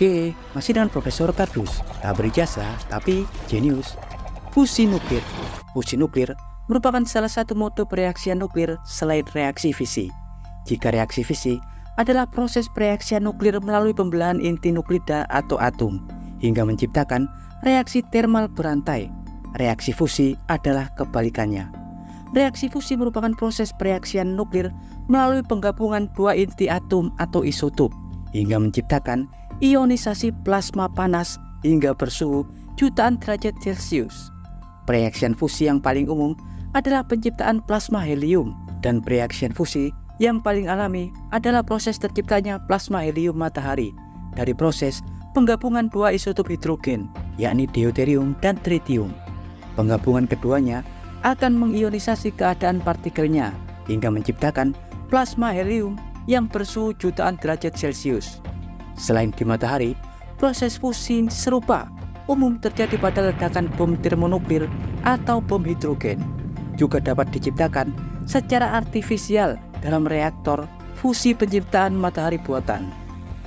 Oke, masih dengan Profesor Kardus. Tak berijazah, tapi jenius. Fusi nuklir. Fusi nuklir merupakan salah satu mode pereaksian nuklir selain reaksi fisi. Jika reaksi fisi adalah proses pereaksian nuklir melalui pembelahan inti nuklida atau atom, hingga menciptakan reaksi termal berantai. Reaksi fusi adalah kebalikannya. Reaksi fusi merupakan proses pereaksian nuklir melalui penggabungan dua inti atom atau isotop, hingga menciptakan ionisasi plasma panas hingga bersuhu jutaan derajat Celcius. Pereaksian fusi yang paling umum adalah penciptaan plasma helium, dan pereaksian fusi yang paling alami adalah proses terciptanya plasma helium matahari dari proses penggabungan dua isotop hidrogen, yakni deuterium dan tritium. Penggabungan keduanya akan mengionisasi keadaan partikelnya hingga menciptakan plasma helium yang bersuhu jutaan derajat Celcius. Selain di matahari, proses fusi serupa umum terjadi pada ledakan bom termonuklir atau bom hidrogen. Juga dapat diciptakan secara artifisial dalam reaktor fusi penciptaan matahari buatan,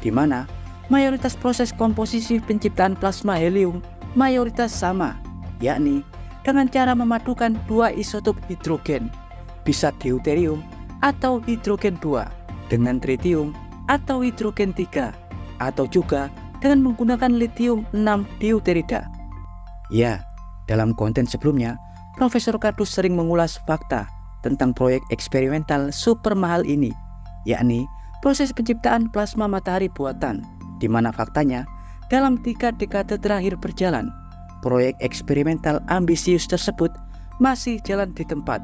di mana mayoritas proses komposisi penciptaan plasma helium mayoritas sama, yakni dengan cara memadukan dua isotop hidrogen, bisa deuterium atau hidrogen 2 dengan tritium atau hidrogen 3, atau juga dengan menggunakan lithium 6 deuterida. Ya, dalam konten sebelumnya, Profesor Kardus sering mengulas fakta tentang proyek eksperimental super mahal ini, yakni proses penciptaan plasma matahari buatan, di mana faktanya dalam 3 dekade terakhir berjalan, proyek eksperimental ambisius tersebut masih jalan di tempat.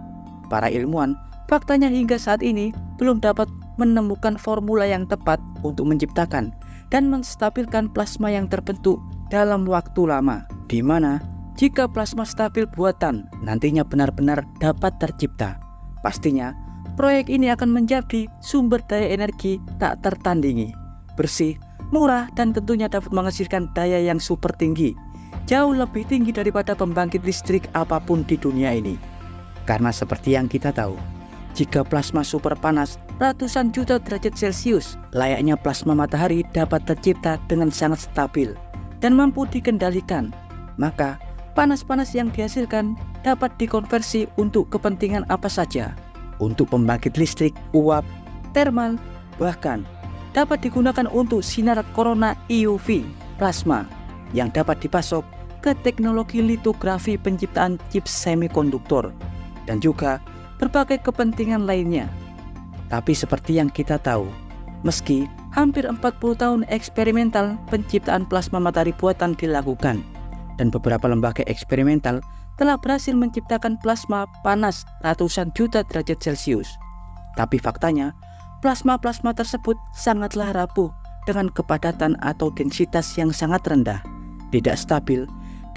Para ilmuwan faktanya hingga saat ini belum dapat menemukan formula yang tepat untuk menciptakan dan menstabilkan plasma yang terbentuk dalam waktu lama, di mana jika plasma stabil buatan nantinya benar-benar dapat tercipta, pastinya proyek ini akan menjadi sumber daya energi tak tertandingi, bersih, murah, dan tentunya dapat menghasilkan daya yang super tinggi, jauh lebih tinggi daripada pembangkit listrik apapun di dunia ini. Karena seperti yang kita tahu, jika plasma super panas ratusan juta derajat Celcius, layaknya plasma matahari dapat tercipta dengan sangat stabil dan mampu dikendalikan, maka panas-panas yang dihasilkan dapat dikonversi untuk kepentingan apa saja, untuk pembangkit listrik, uap, termal, bahkan dapat digunakan untuk sinar corona UV plasma yang dapat dipasok ke teknologi litografi penciptaan chip semikonduktor dan juga berbagai kepentingan lainnya. Tapi seperti yang kita tahu, meski hampir 40 tahun eksperimental penciptaan plasma matahari buatan dilakukan, dan beberapa lembaga eksperimental telah berhasil menciptakan plasma panas ratusan juta derajat Celcius, tapi faktanya plasma-plasma tersebut sangatlah rapuh dengan kepadatan atau densitas yang sangat rendah, tidak stabil,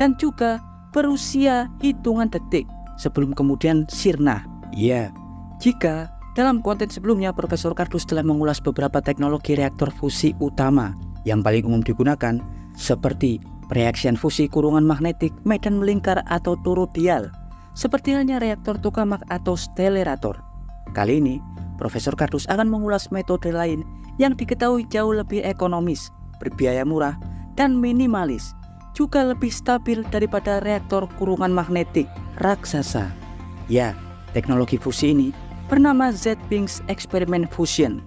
dan juga berusia hitungan detik sebelum kemudian sirna. Ya, jika dalam konten sebelumnya Profesor Kardus telah mengulas beberapa teknologi reaktor fusi utama yang paling umum digunakan, seperti pereaksian fusi kurungan magnetik medan melingkar atau toroidal, seperti halnya reaktor tokamak atau stellarator. Kali ini Profesor Kardus akan mengulas metode lain yang diketahui jauh lebih ekonomis, berbiaya murah, dan minimalis, juga lebih stabil daripada reaktor kurungan magnetik raksasa. Ya, teknologi fusi ini bernama Z-Pinks Experiment Fusion.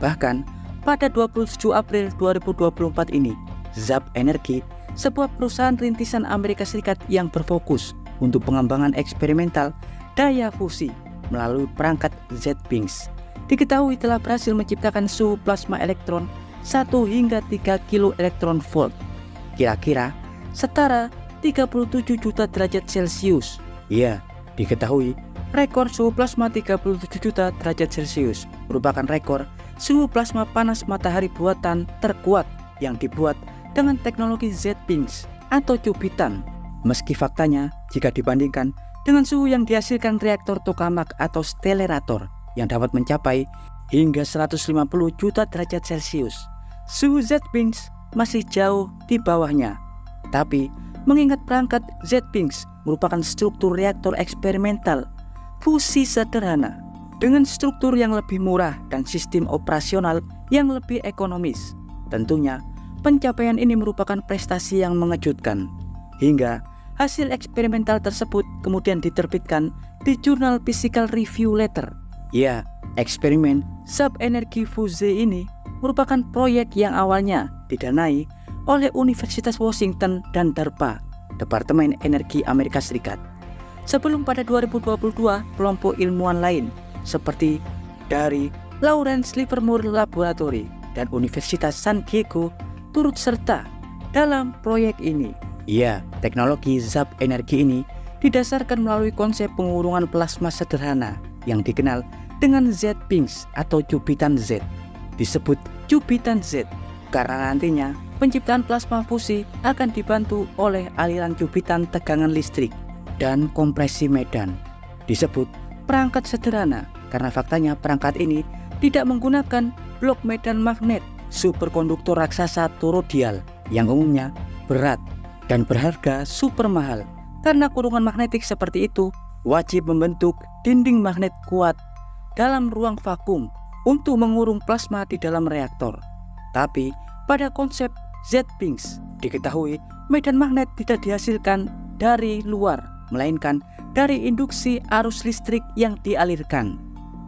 Bahkan pada 27 April 2024 ini, Zap Energy, sebuah perusahaan rintisan Amerika Serikat yang berfokus untuk pengembangan eksperimental daya fusi melalui perangkat Z-Pinks, diketahui telah berhasil menciptakan suhu plasma elektron 1 hingga 3 kilo elektron volt, kira-kira setara 37 juta derajat Celcius. Ya, diketahui rekor suhu plasma 37 juta derajat Celcius merupakan rekor suhu plasma panas matahari buatan terkuat yang dibuat dengan teknologi Z-Pinks atau cubitan. Meski faktanya jika dibandingkan dengan suhu yang dihasilkan reaktor tokamak atau stellarator yang dapat mencapai hingga 150 juta derajat Celcius, suhu Z-Pinks masih jauh di bawahnya. Tapi mengingat perangkat Z-Pinks merupakan struktur reaktor eksperimental fusi sederhana dengan struktur yang lebih murah dan sistem operasional yang lebih ekonomis, tentunya Pencapaian ini merupakan prestasi yang mengejutkan, hingga hasil eksperimental tersebut kemudian diterbitkan di jurnal Physical Review Letter. Ya, eksperimen sub-energi fuse ini merupakan proyek yang awalnya didanai oleh Universitas Washington dan DARPA, Departemen Energi Amerika Serikat. Sebelum pada 2022, kelompok ilmuwan lain seperti dari Lawrence Livermore Laboratory dan Universitas San Diego turut serta dalam proyek ini. Ya, teknologi zap energi ini didasarkan melalui konsep pengurungan plasma sederhana yang dikenal dengan Z-Pings atau cubitan Z. Disebut cubitan Z karena nantinya penciptaan plasma fusi akan dibantu oleh aliran cubitan tegangan listrik dan kompresi medan. Disebut perangkat sederhana karena faktanya perangkat ini tidak menggunakan blok medan magnet superkonduktor raksasa toroidal yang umumnya berat dan berharga super mahal. Karena kurungan magnetik seperti itu wajib membentuk dinding magnet kuat dalam ruang vakum untuk mengurung plasma di dalam reaktor. Tapi pada konsep Z-Pings diketahui medan magnet tidak dihasilkan dari luar, melainkan dari induksi arus listrik yang dialirkan.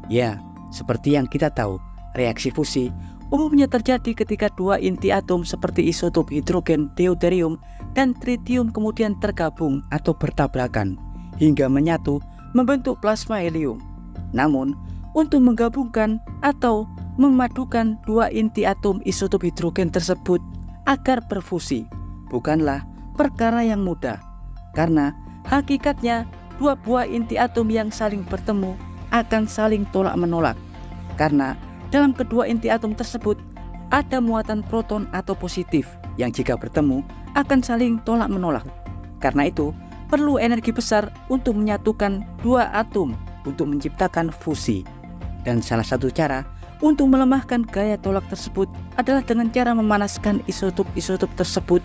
Ya, seperti yang kita tahu, reaksi fusi umumnya terjadi ketika dua inti atom seperti isotop hidrogen, deuterium, dan tritium kemudian tergabung atau bertabrakan hingga menyatu membentuk plasma helium. Namun, untuk menggabungkan atau memadukan dua inti atom isotop hidrogen tersebut agar berfusi bukanlah perkara yang mudah, karena hakikatnya dua buah inti atom yang saling bertemu akan saling tolak-menolak, karena dalam kedua inti atom tersebut ada muatan proton atau positif yang jika bertemu akan saling tolak-menolak. Karena itu perlu energi besar untuk menyatukan dua atom untuk menciptakan fusi. Dan salah satu cara untuk melemahkan gaya tolak tersebut adalah dengan cara memanaskan isotop-isotop tersebut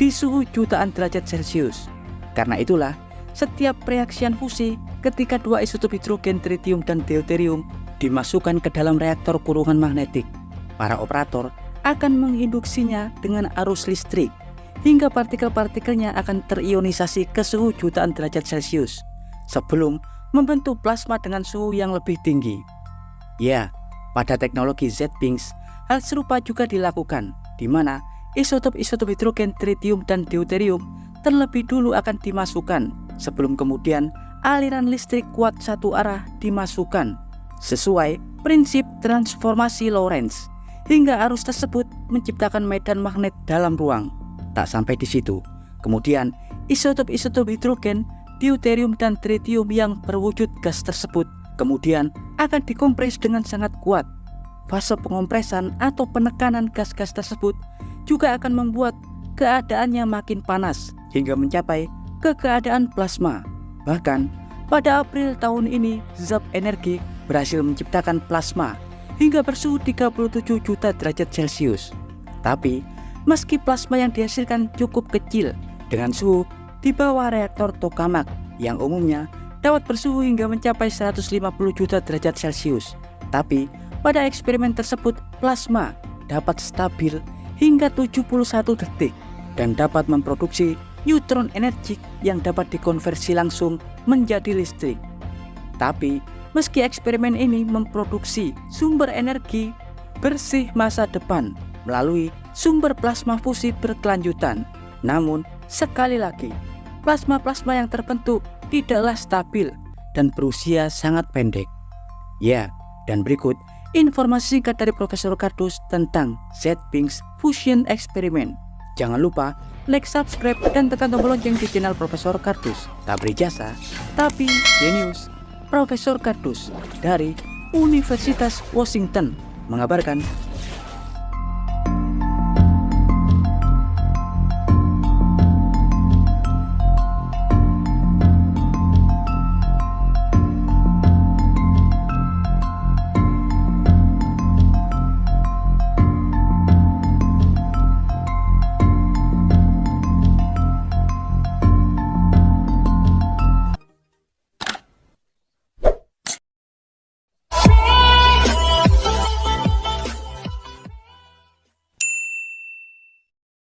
di suhu jutaan derajat Celcius. Karena itulah setiap reaksian fusi ketika dua isotop hidrogen, tritium, dan deuterium dimasukkan ke dalam reaktor kurungan magnetik, para operator akan menginduksinya dengan arus listrik hingga partikel-partikelnya akan terionisasi ke suhu jutaan derajat Celcius sebelum membentuk plasma dengan suhu yang lebih tinggi. Ya, pada teknologi Z-Pings hal serupa juga dilakukan, di mana isotop-isotop hidrogen, tritium, dan deuterium terlebih dulu akan dimasukkan sebelum kemudian aliran listrik kuat satu arah dimasukkan sesuai prinsip transformasi Lorentz hingga arus tersebut menciptakan medan magnet dalam ruang. Tak sampai di situ, kemudian isotop-isotop hidrogen, deuterium, dan tritium yang berwujud gas tersebut kemudian akan dikompres dengan sangat kuat. Fase pengompresan atau penekanan gas-gas tersebut juga akan membuat keadaannya makin panas hingga mencapai ke keadaan plasma. Bahkan pada April tahun ini, zap energi berhasil menciptakan plasma hingga bersuhu 37 juta derajat Celcius. Tapi meski plasma yang dihasilkan cukup kecil dengan suhu di bawah reaktor tokamak yang umumnya dapat bersuhu hingga mencapai 150 juta derajat Celcius, tapi pada eksperimen tersebut plasma dapat stabil hingga 71 detik dan dapat memproduksi neutron energik yang dapat dikonversi langsung menjadi listrik. Tapi meski eksperimen ini memproduksi sumber energi bersih masa depan melalui sumber plasma fusi berkelanjutan, namun sekali lagi plasma-plasma yang terbentuk tidaklah stabil dan berusia sangat pendek. Ya, dan berikut informasi singkat dari Profesor Kardus tentang Z-Pings Fusion Experiment. Jangan lupa like, subscribe, dan tekan tombol lonceng di channel Profesor Kardus. Tak berijasa, tapi jenius. Profesor Kardus dari Universitas Washington mengabarkan